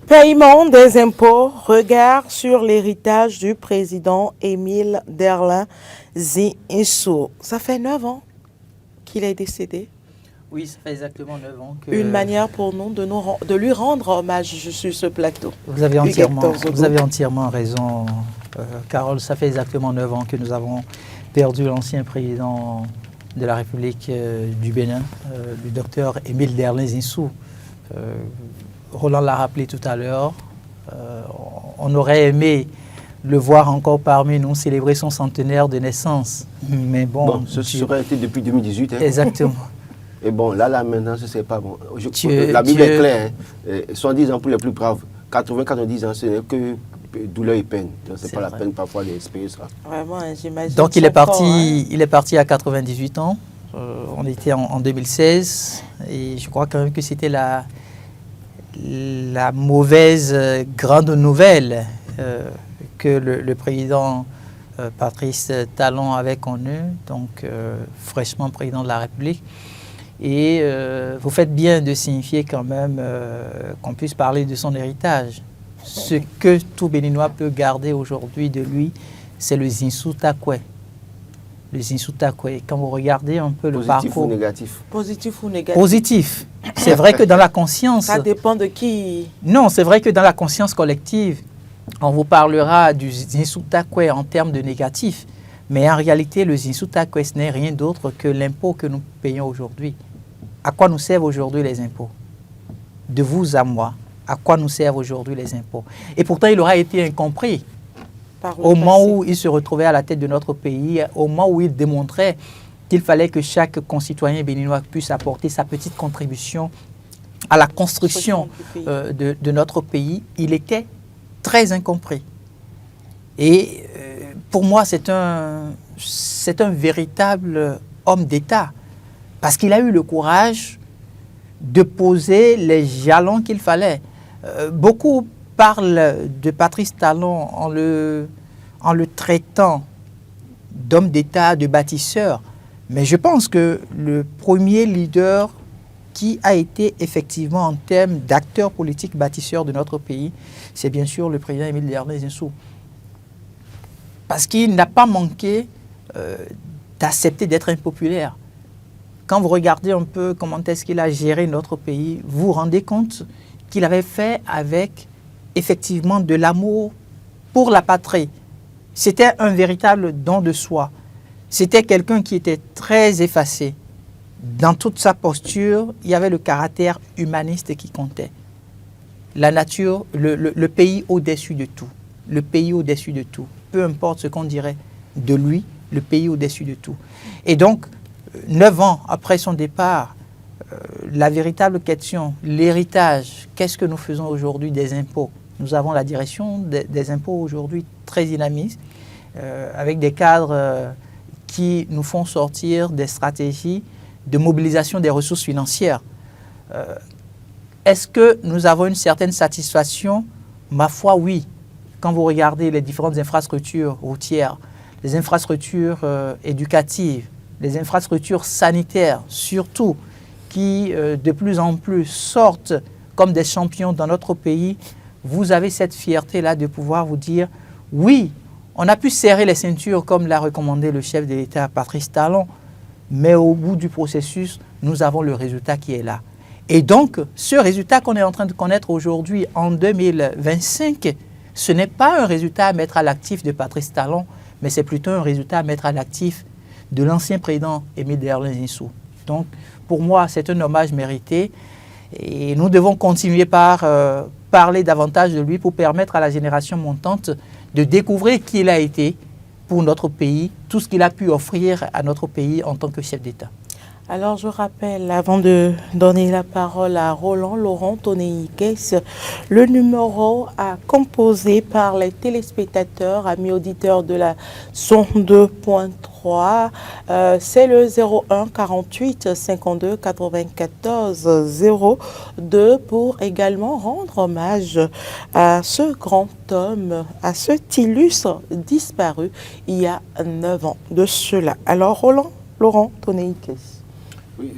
Paiement des impôts, regard sur l'héritage du président Émile Derlin Zinsou. Ça fait 9 ans qu'il est décédé. Oui, ça fait exactement 9 ans que... Une manière pour nous de lui rendre hommage sur ce plateau. Vous avez entièrement raison, Carole. Ça fait exactement 9 ans que nous avons perdu l'ancien président de la République du Bénin, le docteur Émile Derlin Zinsou. Roland l'a rappelé tout à l'heure. On aurait aimé le voir encore parmi nous, célébrer son centenaire de naissance. Mais bon, ce serait été depuis 2018. Hein. Exactement. Et bon, là, maintenant, ce n'est pas bon. La Bible est claire. Hein. 70 ans pour les plus braves. 80-90 ans, ce n'est que douleur et peine. Ce n'est pas la peine parfois d'espérer ça. Vraiment, j'imagine. Donc, il est parti à 98 ans. On était en 2016. Et je crois quand même que c'était la mauvaise grande nouvelle que le président Patrice Talon avait connue, donc fraîchement président de la République. Et vous faites bien de signifier quand même qu'on puisse parler de son héritage. Ce que tout Béninois peut garder aujourd'hui de lui, c'est le Zinsou Takwe. Le Zinsou Takwe. Quand vous regardez un peu le parcours... Positif ou négatif? Positif ou négatif? Positif. C'est vrai que dans la conscience... Ça dépend de qui. Non, c'est vrai que dans la conscience collective, on vous parlera du Zinsou Takwe en termes de négatif. Mais en réalité, le Zinsou Takwe, ce n'est rien d'autre que l'impôt que nous payons aujourd'hui. À quoi nous servent aujourd'hui les impôts? De vous à moi, à quoi nous servent aujourd'hui les impôts? Et pourtant, il aura été incompris au moment où il se retrouvait à la tête de notre pays, au moment où il démontrait qu'il fallait que chaque concitoyen béninois puisse apporter sa petite contribution à la construction de notre pays. Il était très incompris. Et pour moi, c'est un véritable homme d'État, parce qu'il a eu le courage de poser les jalons qu'il fallait. Beaucoup parlent de Patrice Talon en le traitant d'homme d'État, de bâtisseur, mais je pense que le premier leader qui a été effectivement en termes d'acteur politique bâtisseur de notre pays, c'est bien sûr le président Émile Derlin Zinsou. Parce qu'il n'a pas manqué d'accepter d'être impopulaire. Quand vous regardez un peu comment est-ce qu'il a géré notre pays, vous vous rendez compte qu'il avait fait avec effectivement de l'amour pour la patrie. C'était un véritable don de soi. C'était quelqu'un qui était très effacé. Dans toute sa posture, il y avait le caractère humaniste qui comptait. La nature, le pays au-dessus de tout. Le pays au-dessus de tout. Peu importe ce qu'on dirait de lui, le pays au-dessus de tout. Et donc, 9 ans après son départ, la véritable question, l'héritage, qu'est-ce que nous faisons aujourd'hui des impôts? Nous avons la direction des impôts aujourd'hui très dynamique, avec des cadres qui nous font sortir des stratégies de mobilisation des ressources financières. Est-ce que nous avons une certaine satisfaction? Ma foi, oui. Quand vous regardez les différentes infrastructures routières, les infrastructures éducatives, les infrastructures sanitaires, surtout, qui de plus en plus sortent comme des champions dans notre pays, vous avez cette fierté-là de pouvoir vous dire, oui, on a pu serrer les ceintures comme l'a recommandé le chef de l'État, Patrice Talon, mais au bout du processus, nous avons le résultat qui est là. Et donc, ce résultat qu'on est en train de connaître aujourd'hui, en 2025, ce n'est pas un résultat à mettre à l'actif de Patrice Talon, mais c'est plutôt un résultat à mettre à l'actif de l'ancien président Émile Derlin Zinsou. Donc, pour moi, c'est un hommage mérité et nous devons continuer par parler davantage de lui pour permettre à la génération montante de découvrir qui il a été pour notre pays, tout ce qu'il a pu offrir à notre pays en tant que chef d'État. Alors, je rappelle, avant de donner la parole à Roland Laurent Tonéikès, le numéro à composer par les téléspectateurs, amis auditeurs de la 102.3, c'est le 01 48 52 94 02 pour également rendre hommage à ce grand homme, à cet illustre disparu il y a 9 ans de cela. Alors, Roland Laurent Tonéikès. Oui,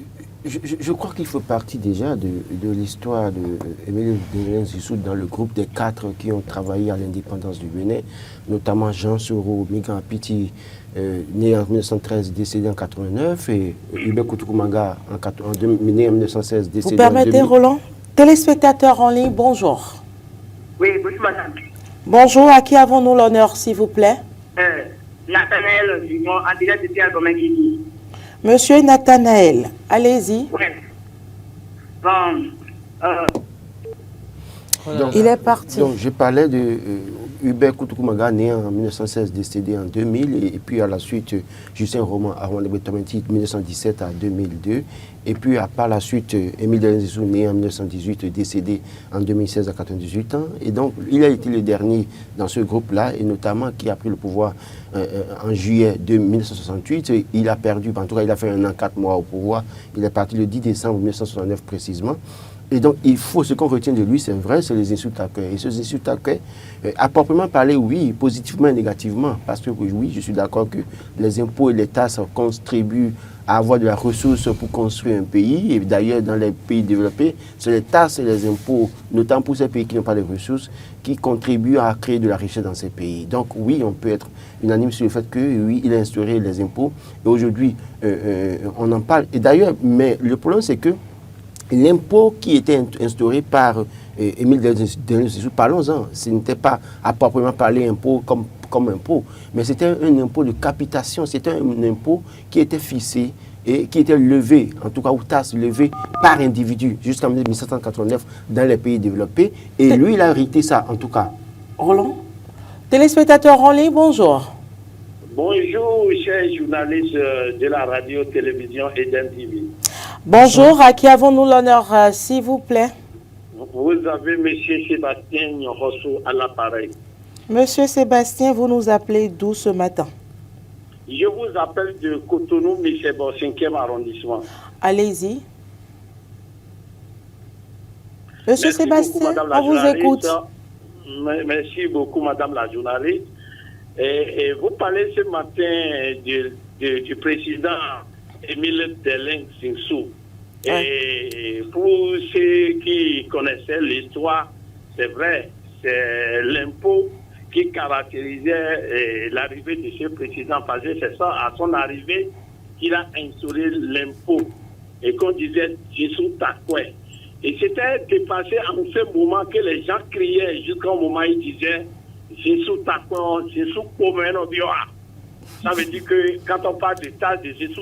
Je crois qu'il faut partir déjà de l'histoire d'Émile Delin Zissou dans le groupe des 4 qui ont travaillé à l'indépendance du Bénin, notamment Jean Soro, Migan Apiti, né en 1913, décédé en 89, et Hubert Koutoukoumaga, né en 1916, décédé en 2000. Vous permettez, Roland? Téléspectateurs en ligne, bonjour. Oui, bonjour madame. Bonjour, à qui avons-nous l'honneur, s'il vous plaît? Nathanaël Dumont, en direct de Pierre Domingue. Monsieur Nathanaël, allez-y. Oui. Bon, il est parti. Donc, je parlais de Hubert Koutoukoumaga, né en 1916, décédé en 2000, et puis à la suite, Justin Roman, Armand de 1917 à 2002, et puis par la suite, Émile Delin Zissou, né en 1918, décédé en 2016 à 98 ans, et donc il a été le dernier dans ce groupe-là, et notamment qui a pris le pouvoir en juillet 1968. Il a perdu, en tout cas il a fait 1 an, 4 mois au pouvoir, il est parti le 10 décembre 1969 précisément. Et donc, il faut, ce qu'on retient de lui, c'est vrai, c'est les insultes à cœur. Et ces insultes à cœur, à proprement parler, oui, positivement et négativement. Parce que, oui, je suis d'accord que les impôts et les taxes contribuent à avoir de la ressource pour construire un pays. Et d'ailleurs, dans les pays développés, c'est les taxes et les impôts, notamment pour ces pays qui n'ont pas de ressources, qui contribuent à créer de la richesse dans ces pays. Donc, oui, on peut être unanime sur le fait que, oui, il a instauré les impôts. Et aujourd'hui, on en parle. Et d'ailleurs, mais le problème, c'est que l'impôt qui était instauré par Émile Delin Zissou, parlons-en, ce n'était pas à proprement parler impôt comme impôt, mais c'était un impôt de capitation, c'était un impôt qui était fixé et qui était levé, en tout cas, ou taxe levée par individu, jusqu'en 1789 dans les pays développés. Et lui, il a hérité ça, en tout cas. Roland? Téléspectateurs en ligne, bonjour. Bonjour, chers journalistes de la radio-télévision Eden TV. Bonjour, à qui avons-nous l'honneur, s'il vous plaît? Vous avez M. Sébastien Nyorosso à l'appareil. Monsieur Sébastien, vous nous appelez d'où ce matin? Je vous appelle de Cotonou, Michel-Bon, 5e arrondissement. Allez-y. Monsieur Merci Sébastien, beaucoup, on vous écoute. Merci beaucoup, Madame la journaliste. Et vous parlez ce matin du président Émile Delin Zissou. Et pour ceux qui connaissaient l'histoire, c'est vrai, c'est l'impôt qui caractérisait l'arrivée de ce président. Parce que c'est ça, à son arrivée, qu'il a instauré l'impôt. Et qu'on disait Zissou Takwe. Et c'était dépassé en ce moment que les gens criaient jusqu'au moment où ils disaient Zissou Takwe, Zissou Komeno Bioa. Ça veut dire que quand on parle de tâche de Zissou,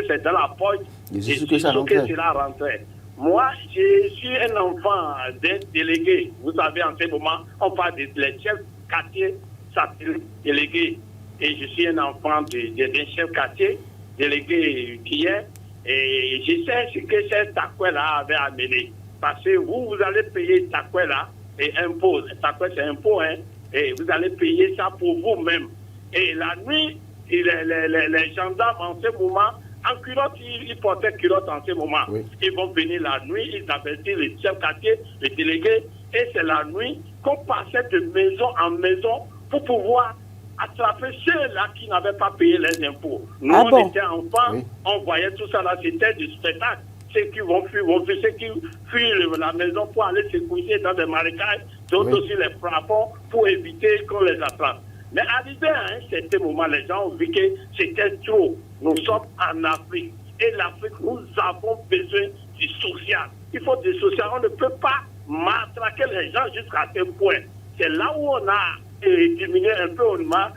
c'est dans la poche de Zissou que cela rentrait. Moi, je suis un enfant d'un délégué. Vous savez, en ce moment, on parle des chefs quartier satellite délégués. Et je suis un enfant d'un chef quartier délégué d'hier. Et je sais ce que ce Takwe-là avait amené. Parce que vous allez payer Takwe-là et impôt. Takwe, c'est impôt, hein. Et vous allez payer ça pour vous-même. Et la nuit, les gendarmes, en ce moment, en culotte, ils portaient culotte en ce moment. Oui. Ils vont venir la nuit, ils avertissent les chefs quartiers, les délégués, et c'est la nuit qu'on passait de maison en maison pour pouvoir attraper ceux-là qui n'avaient pas payé les impôts. Nous, on était enfants, oui. On voyait tout ça là, c'était du spectacle. Ceux qui ceux qui fuient la maison pour aller se coucher dans des marécages, d'autres aussi les frappons pour éviter qu'on les attrape. Mais arrivé à un certain moment, les gens ont vu que c'était trop. Nous sommes en Afrique. Et l'Afrique, nous avons besoin du social. Il faut du social. On ne peut pas matraquer les gens jusqu'à ce point. C'est là où on a diminué un peu, on a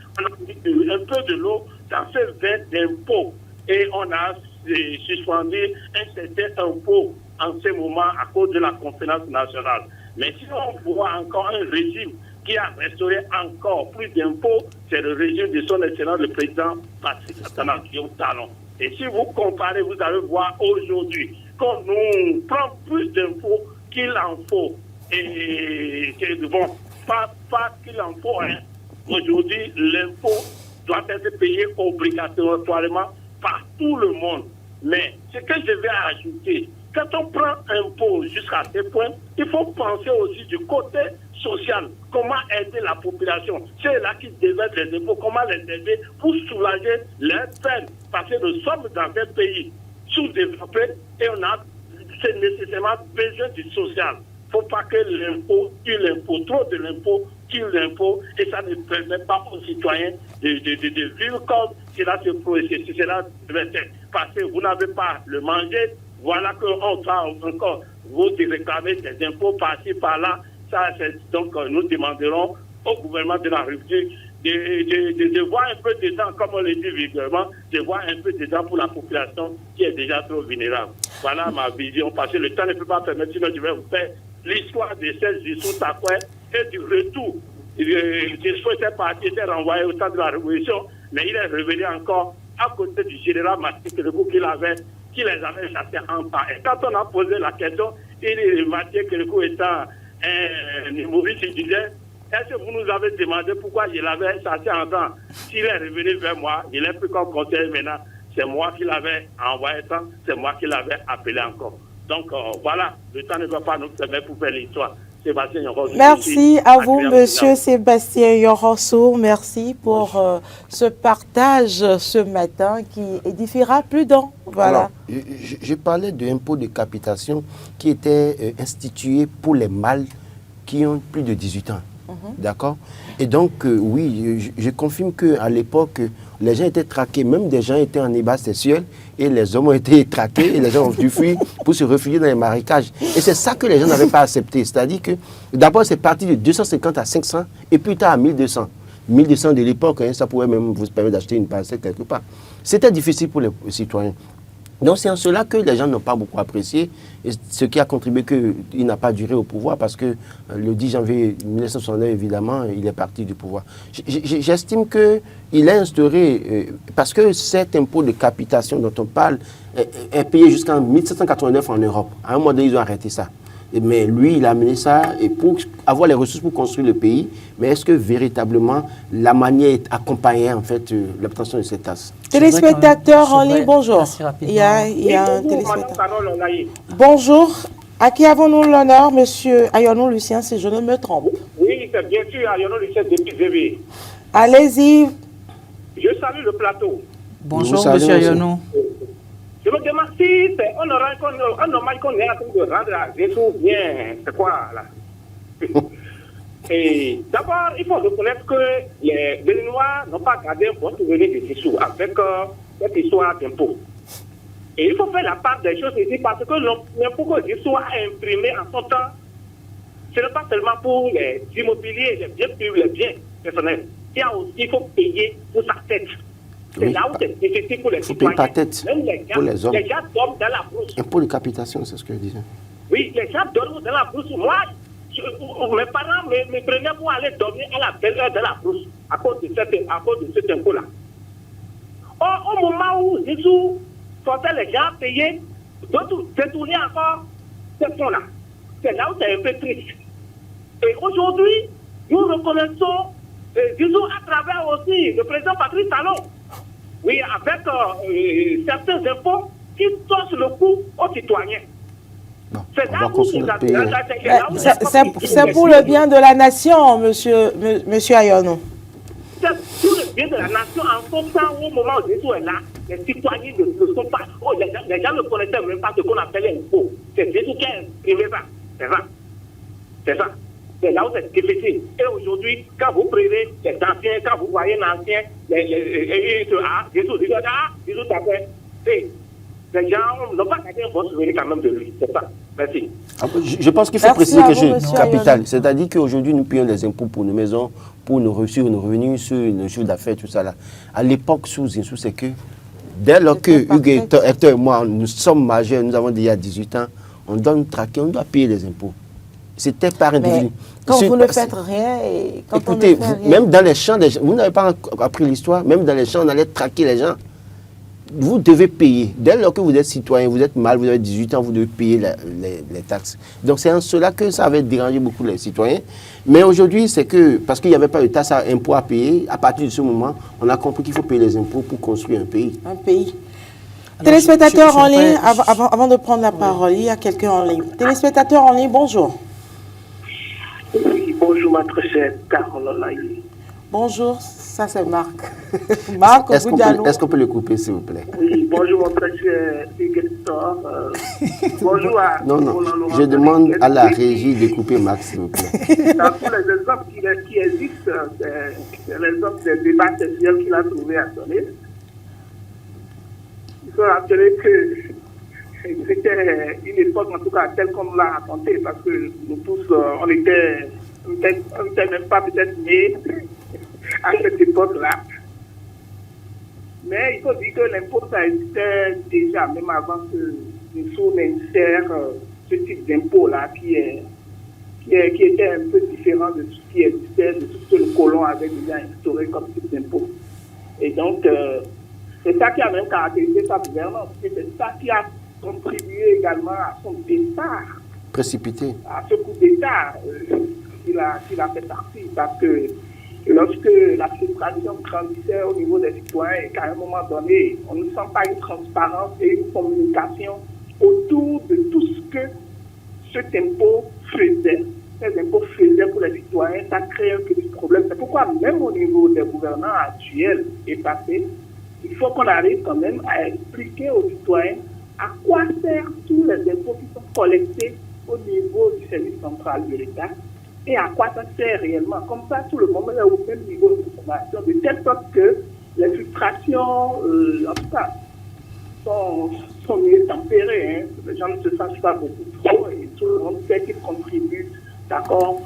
mis un peu de l'eau dans ce verre d'impôt. Et on a suspendu un certain impôt en ce moment à cause de la conférence nationale. Mais si on voit encore un régime qui a restauré encore plus d'impôts, c'est le régime de son excellence, le président Patrice Talon. Et si vous comparez, vous allez voir aujourd'hui qu'on nous prend plus d'impôts qu'il en faut. Et bon, pas qu'il en faut. Hein. Aujourd'hui, l'impôt doit être payé obligatoirement par tout le monde. Mais ce que je vais ajouter, quand on prend un impôt jusqu'à ce point, il faut penser aussi du côté social. Comment aider la population? Ceux-là qui déversent les impôts, comment les aider pour soulager leurs peines? Parce que nous sommes dans un pays. sous-développé et on a nécessairement besoin du social. Il ne faut pas que l'impôt tue l'impôt, trop de l'impôt tue l'impôt et ça ne permet pas aux citoyens de vivre comme cela se processus, cela devait être. Parce que vous n'avez pas le manger, voilà qu'on va encore vous réclamer des impôts par-ci, par-là. Donc nous demanderons au gouvernement de la République de voir un peu dedans, comme on le dit vulgairement, de voir un peu dedans pour la population qui est déjà trop vulnérable. Voilà ma vision, parce que le temps ne peut pas permettre, sinon je vais vous faire l'histoire de celle du Sous-Takoué et du retour. Il était parti, était renvoyé au temps de la Révolution, mais il est revenu encore à côté du général Mathieu Kérékou qui les avait chassés en temps. Et quand on a posé la question, Mathieu Kérékou étant un humoriste, il disait: est-ce que vous nous avez demandé pourquoi je l'avais chassé en temps? S'il est revenu vers moi, il est plus comme conseiller maintenant. C'est moi qui l'avais envoyé ça, c'est moi qui l'avais appelé encore. Donc voilà, le temps ne va pas nous permettre pour faire l'histoire. Sébastien Yorosso. Merci à vous, monsieur Sébastien Yorosso. Merci pour ce partage ce matin qui édifiera plus d'un. Voilà. Alors, je parlais de l'impôt de capitation qui était institué pour les mâles qui ont plus de 18 ans. D'accord? Et donc, oui, je confirme qu'à l'époque, les gens étaient traqués, même des gens étaient en ébat sexuel, et les hommes ont été traqués, et les gens ont dû fuir pour se réfugier dans les marécages. Et c'est ça que les gens n'avaient pas accepté. C'est-à-dire que, d'abord, c'est parti de 250 à 500, et plus tard à 1200. 1200 de l'époque, hein, ça pouvait même vous permettre d'acheter une parcelle quelque part. C'était difficile pour les citoyens. Donc c'est en cela que les gens n'ont pas beaucoup apprécié, et ce qui a contribué qu'il n'a pas duré au pouvoir, parce que le 10 janvier 1969, évidemment, il est parti du pouvoir. J'estime qu'il a instauré, parce que cet impôt de capitation dont on parle est payé jusqu'en 1789 en Europe. À un moment donné, ils ont arrêté ça. Mais lui, il a amené ça et pour avoir les ressources pour construire le pays. Mais est-ce que véritablement la manière accompagnait en fait l'obtention de cette taxe? Téléspectateur en ligne, bonjour. Il y a un téléspectateur. Bonjour. À qui avons-nous l'honneur, monsieur Ayonou Lucien, si je ne me trompe? Oui, c'est bien sûr Ayonou Lucien depuis Zévé. Allez-y. Je salue le plateau. Bonjour, monsieur Ayonou. Je me demande si c'est un normal qu'on est en train de rendre à Jésus bien. C'est quoi là? Et d'abord, il faut reconnaître que les Béninois n'ont pas gardé un bon souvenir de Jésus avec cette histoire d'impôt. Et il faut faire la part des choses ici parce que l'impôt que Jésus a imprimé en son temps, ce n'est pas seulement pour les immobiliers, les biens publics, les biens personnels. Il faut payer pour sa tête. C'est là où c'est difficile pour les citoyens. Pas tête même les gars, pour les hommes. Les gens dorment dans la brousse. Impôt de capitation, c'est ce que je disais. Oui, les gens dorment dans la brousse. Moi, mes parents me prenaient pour aller dormir à la belle heure de la brousse à cause de cet impôt-là. Au moment où Jésus forçait les gens à payer, d'autres détournaient encore ce fonds-là. C'est là où c'est un peu triste. Et aujourd'hui, nous reconnaissons Jésus à travers aussi le président Patrice Talon. Oui, avec certains impôts qui touchent le coup aux citoyens. C'est pour le bien de la nation, monsieur Ayonou. C'est pour le bien de la nation. En son temps, au moment où Jésus est là, les citoyens ne sont pas. Oh, les gens ne connaissaient même pas ce qu'on appelait l'impôt. C'est Jésus qui a imprimé ça. C'est ça. C'est ça. C'est là où c'est difficile. Et aujourd'hui, quand vous prenez les anciens, quand vous voyez un ancien, Jésus dit, Jésus t'a fait. Les gens n'ont pas gardé un bon souvenir quand même de lui. C'est ça. Merci. Je pense qu'il faut préciser quelque chose de capital. C'est-à-dire qu'aujourd'hui, nous payons des impôts pour nos maisons, pour nos revenus sur nos chiffres d'affaires, tout ça là. À l'époque, sous Zinsou, c'est que dès lors que Hugues, Hector et moi, nous sommes majeurs, nous avons déjà 18 ans, on doit nous traquer, on doit payer les impôts. C'était par individu. Quand vous ne faites rien et quand écoutez, on ne fait rien. Même dans les champs, vous n'avez pas appris l'histoire, même dans les champs, on allait traquer les gens. Vous devez payer. Dès lors que vous êtes citoyen, vous êtes mâle, vous avez 18 ans, vous devez payer les taxes. Donc c'est en cela que ça avait dérangé beaucoup les citoyens. Mais aujourd'hui, c'est que, parce qu'il n'y avait pas de taxes à impôts à payer, à partir de ce moment, on a compris qu'il faut payer les impôts pour construire un pays. Un pays. Téléspectateurs en ligne, avant de prendre la parole, il y a quelqu'un en ligne. Téléspectateurs en ligne, bonjour. Oui, bonjour, ma très chère Carole Olaï. Bonjour, ça c'est Marc. Marc Goudjanou. Est-ce qu'on peut le couper, s'il vous plaît? Oui, bonjour, mon très cher Victor. Bonjour à... Non, je demande à la régie de couper Marc, s'il vous plaît. Dans tous les exemples qui existent, c'est l'exemple des débats sexuels qu'il a trouvé à donner. Il faut rappeler que c'était une époque, en tout cas, telle qu'on l'a raconté, parce que nous tous, on n'était même pas peut-être nés à cette époque-là. Mais il faut dire que l'impôt, ça existait déjà, même avant que nous n'insère ce type d'impôt-là, qui était un peu différent de tout ce qui existait, de tout ce que le colon avait déjà instauré comme type d'impôt. Et donc, c'est ça qui a même caractérisé sa gouvernance. Et c'est ça qui a contribué également à son départ. Précipité. À ce coup d'État qu'il a fait partie. Parce que lorsque la frustration grandissait au niveau des citoyens et qu'à un moment donné, on ne sent pas une transparence et une communication autour de tout ce que cet impôt faisait. Ces impôts faisaient pour les citoyens, ça crée un petit problème. C'est pourquoi même au niveau des gouvernants actuels et passés, il faut qu'on arrive quand même à expliquer aux citoyens à quoi servent tous les impôts qui sont collectés au niveau du service central de l'État et à quoi ça sert réellement. Comme ça, tout le monde est au même niveau de consommation, de telle sorte que les frustrations, en tout cas, sont mieux tempérées. Hein. Les gens ne se fâchent pas beaucoup trop et tout le monde sait qu'ils contribuent, d'accord,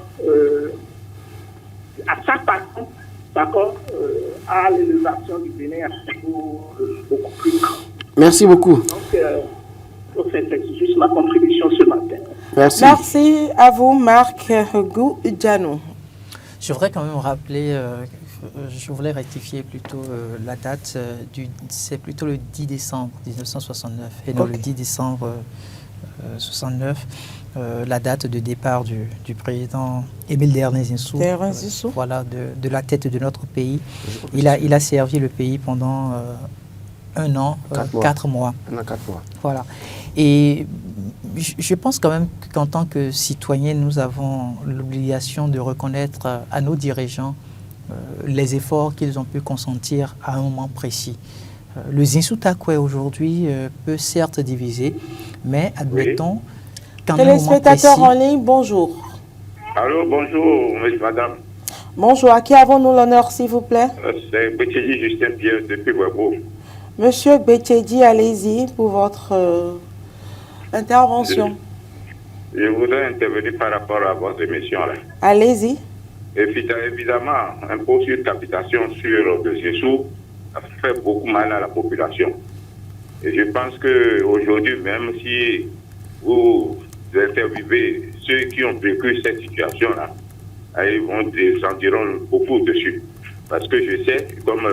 à sa façon, d'accord, à l'élévation du Bénin à un niveau beaucoup plus grand. Merci beaucoup. Donc, c'est juste ma contribution ce matin. Merci. Merci à vous, Marc Goudjanou. Je voudrais quand même rappeler, je voulais rectifier plutôt la date, c'est plutôt le 10 décembre 1969 et non le 10 décembre 69, la date de départ du président Émile Dernes Zinsou, voilà, de la tête de notre pays. Il a servi le pays pendant 1 an, 4 mois. 1 an, 4 mois. Voilà. Et je pense quand même qu'en tant que citoyens, nous avons l'obligation de reconnaître à nos dirigeants les efforts qu'ils ont pu consentir à un moment précis. Le Zinsou Takwe aujourd'hui peut certes diviser, mais admettons qu'en un moment précis... Téléspectateurs en ligne, bonjour. Allô, bonjour, madame. Bonjour, à qui avons-nous l'honneur, s'il vous plaît? C'est Béthédi Justin Pierre depuis Ouébo. Monsieur Béthédi, allez-y pour votre intervention. Je voudrais intervenir par rapport à votre émission là. Allez-y. Évidemment, impôt sur capitation sur le Zinsou fait beaucoup mal à la population. Et je pense qu'aujourd'hui, même si vous interviewez ceux qui ont vécu cette situation-là, ils vont descendiront beaucoup dessus. Parce que je sais, comme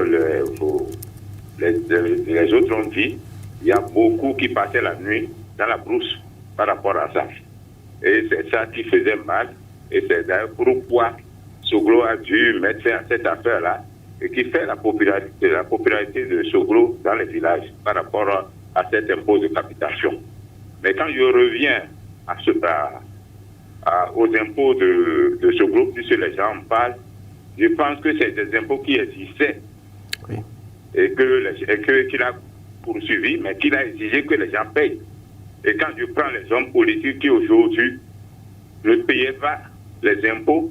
les autres ont dit, il y a beaucoup qui passaient la nuit dans la brousse par rapport à ça. Et c'est ça qui faisait mal. Et c'est d'ailleurs pourquoi Soglo a dû mettre fin à cette affaire-là et qui fait la popularité de Soglo dans les villages par rapport à cet impôt de capitation. Mais quand je reviens aux impôts de Soglo, puisque les gens en parlent, je pense que c'est des impôts qui existaient. Oui. Et qu'il a poursuivi, mais qu'il a exigé que les gens payent. Et quand je prends les hommes politiques qui aujourd'hui ne payaient pas les impôts,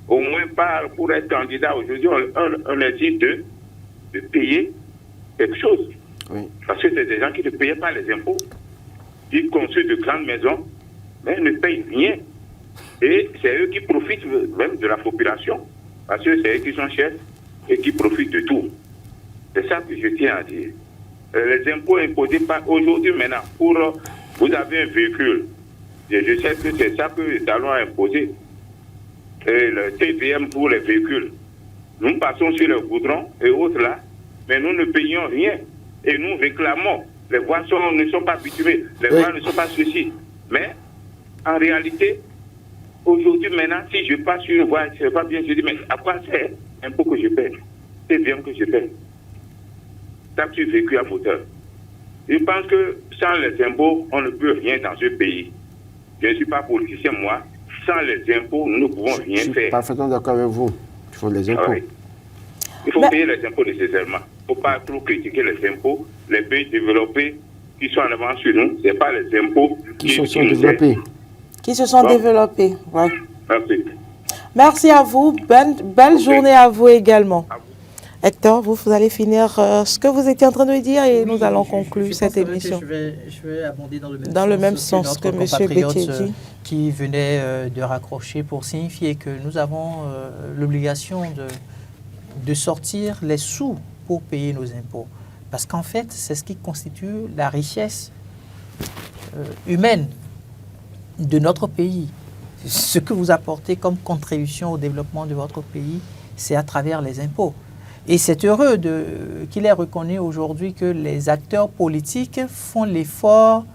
au moins pas pour être candidat aujourd'hui, on exige de payer quelque chose. Oui. Parce que c'est des gens qui ne payaient pas les impôts. Ils construisent de grandes maisons, mais ils ne payent rien. Et c'est eux qui profitent même de la population. Parce que c'est eux qui sont chefs et qui profitent de tout. C'est ça que je tiens à dire. Les impôts imposés par aujourd'hui maintenant, vous avez un véhicule. Et je sais que c'est ça que les talons a imposé. Et le TPM pour les véhicules. Nous passons sur le goudron et autres là, mais nous ne payons rien. Et nous réclamons. Les voies ne sont pas bitumées, les voies ne sont pas ceci. Mais en réalité, aujourd'hui maintenant, si je passe sur une voie, je ne sais pas bien, je dis, mais à quoi sert l'impôt que je paie? C'est bien que je paie. Taxe sur véhicule à moteur. Je pense que sans les impôts, on ne peut rien dans ce pays. Je ne suis pas politicien, moi. Sans les impôts, nous ne pouvons rien faire. Parfaitement d'accord avec vous. Il faut les impôts. Ah oui. Il faut payer les impôts nécessairement. Il ne faut pas trop critiquer les impôts. Les pays développés qui sont en avance sur nous, ce n'est pas les impôts qui se sont développés. Qui se sont développés, ouais. Merci. Merci à vous. Belle journée à vous également. Hector, vous allez finir ce que vous étiez en train de dire et nous allons conclure cette émission. Je vais abonder dans le même sens que M. Bétier dit. Qui venait de raccrocher pour signifier que nous avons l'obligation de sortir les sous pour payer nos impôts. Parce qu'en fait, c'est ce qui constitue la richesse humaine de notre pays. Ce que vous apportez comme contribution au développement de votre pays, c'est à travers les impôts. Et c'est heureux qu'il ait reconnu aujourd'hui que les acteurs politiques font l'effort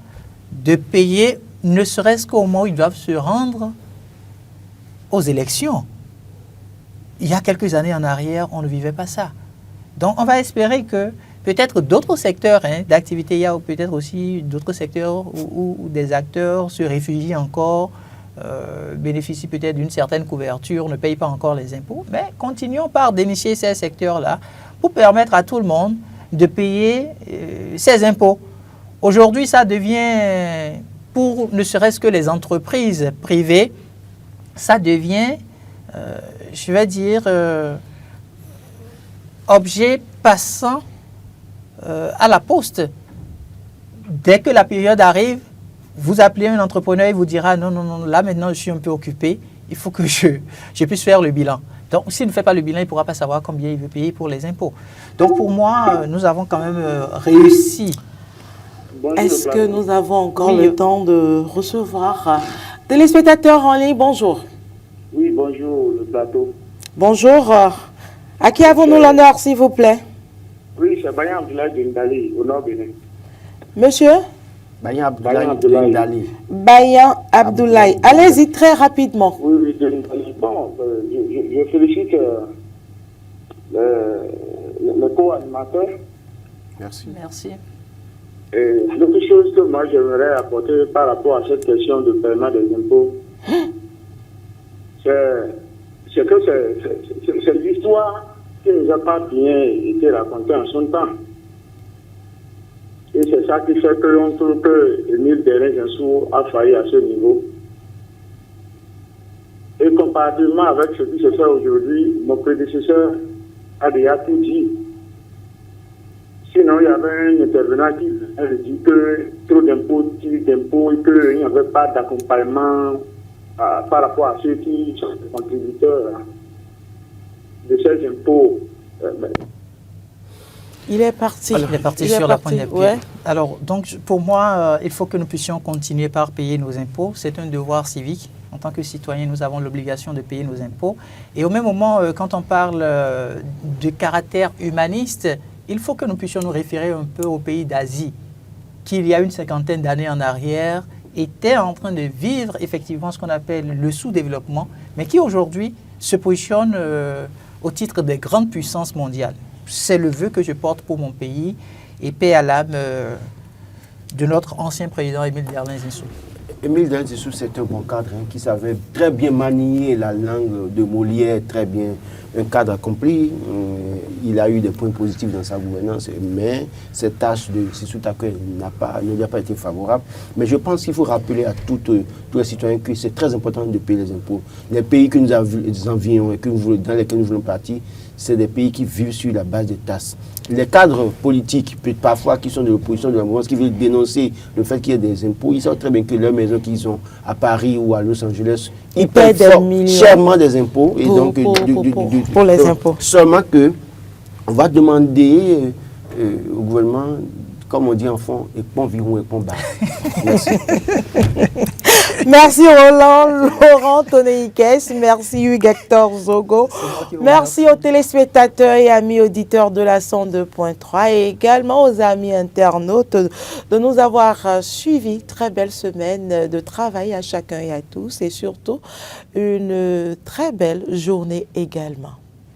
de payer, ne serait-ce qu'au moment où ils doivent se rendre aux élections. Il y a quelques années en arrière, on ne vivait pas ça. Donc on va espérer que peut-être d'autres secteurs d'activité, il y a peut-être aussi d'autres secteurs où des acteurs se réfugient encore, bénéficient peut-être d'une certaine couverture, ne payent pas encore les impôts, mais continuons par dénicher ces secteurs-là pour permettre à tout le monde de payer ses impôts. Aujourd'hui, ça devient, pour ne serait-ce que les entreprises privées, ça devient, je vais dire, objet passant à la poste. Dès que la période arrive, vous appelez un entrepreneur et vous dira non, là maintenant je suis un peu occupé, il faut que je puisse faire le bilan. Donc s'il ne fait pas le bilan, il ne pourra pas savoir combien il veut payer pour les impôts. Donc pour moi, nous avons quand même réussi. Est-ce que nous avons encore le temps de recevoir téléspectateurs en ligne? Bonjour. Oui, bonjour le plateau. Bonjour. À qui avons-nous l'honneur, s'il vous plaît? Oui, c'est Bayan Abdoulaye de Ndali, au Nord Bénin. Monsieur? Bayan Abdoulaye de Ndali. Bayan Abdoulaye. Allez-y très rapidement. Oui, de Ndali. Bon, je félicite le co-animateur. Merci. Merci. Et l'autre chose que moi j'aimerais apporter par rapport à cette question de paiement des impôts, c'est que c'est l'histoire qui ne nous a pas bien été racontée en son temps. Et c'est ça qui fait que l'on trouve que Émile Delin-Zinsou a failli à ce niveau. Et comparativement avec ce qui se fait aujourd'hui, mon prédécesseur a déjà tout dit. Sinon, il y avait un intervenant qui a dit que trop d'impôts, et qu'il n'y avait pas d'accompagnement par rapport à ceux qui sont contributeurs de ces impôts. Il est parti. Il est parti sur la pointe des pieds. Ouais. Alors, donc, pour moi, il faut que nous puissions continuer par payer nos impôts. C'est un devoir civique. En tant que citoyens, nous avons l'obligation de payer nos impôts. Et au même moment, quand on parle de caractère humaniste, il faut que nous puissions nous référer un peu aux pays d'Asie, qui, il y a une cinquantaine d'années en arrière, étaient en train de vivre effectivement ce qu'on appelle le sous-développement, mais qui aujourd'hui se positionnent au titre des grandes puissances mondiales. C'est le vœu que je porte pour mon pays et paix à l'âme de notre ancien président Émile Delin-Zinsou. Émile Delin-Zinsou, c'est un bon cadre qui savait très bien manier la langue de Molière, très bien, un cadre accompli. Il a eu des points positifs dans sa gouvernance, mais cette tâche de Sissou Takwe ne lui a pas été favorable. Mais je pense qu'il faut rappeler à tous les citoyens que c'est très important de payer les impôts. Les pays que nous envions et dans lesquels nous voulons partir, c'est des pays qui vivent sur la base des taxes. Les cadres politiques, parfois qui sont de l'opposition de la mouvance, qui veulent dénoncer le fait qu'il y ait des impôts, ils savent très bien que leurs maisons qu'ils ont à Paris ou à Los Angeles, ils paient chèrement des impôts. Et pour les impôts. Seulement que on va demander au gouvernement, comme on dit en fond, et pont viron et pont bas. Merci. Merci Roland, Laurent Toneikes, merci Hugues Hector Zogo, merci aux téléspectateurs et amis auditeurs de la 102.3 et également aux amis internautes de nous avoir suivis. Très belle semaine de travail à chacun et à tous et surtout une très belle journée également.